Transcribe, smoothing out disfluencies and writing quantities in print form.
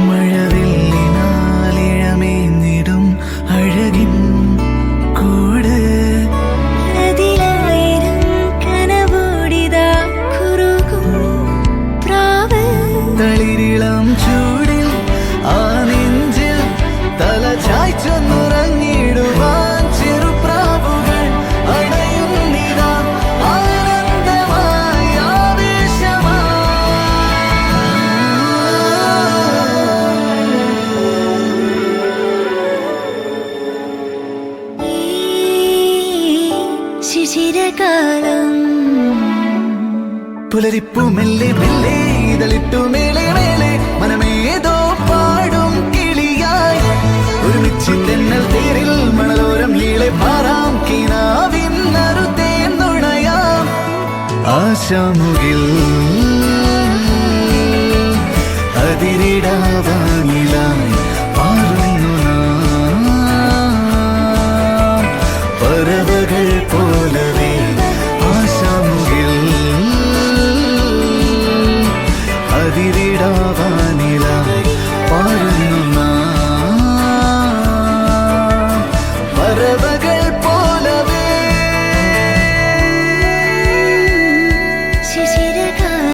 മഴവില്ലിനാലിഴമേന്നിടും അഴകിൻ കൂട് അതിലായിരം കനവോടിതാ കുറുകും പ്രാവ് തളിരിളം ചൂടിൽ ആ നെഞ്ചിൽ തല ചായ്ച്ചൊന്നുറങ്ങിടുവാൻ ചെറുപ്രാവുകൾ അണയുന്നിതാ ആനന്ദമായി ഈ ശിശിരകാലം പുലരിപ്പു മെല്ലെ മെല്ലെ ഇതളിട്ടു മേലെ മേലെ മനമേതോ പാടും കിളിയായി ഒരുമിച്ച് തെന്നൽ തേരിൽ മണലോരം ലീളെ പാറാം കിനാവിൻ നറുതേന്നുണയാം ആശാമുകിൽ അതിരിടാവാം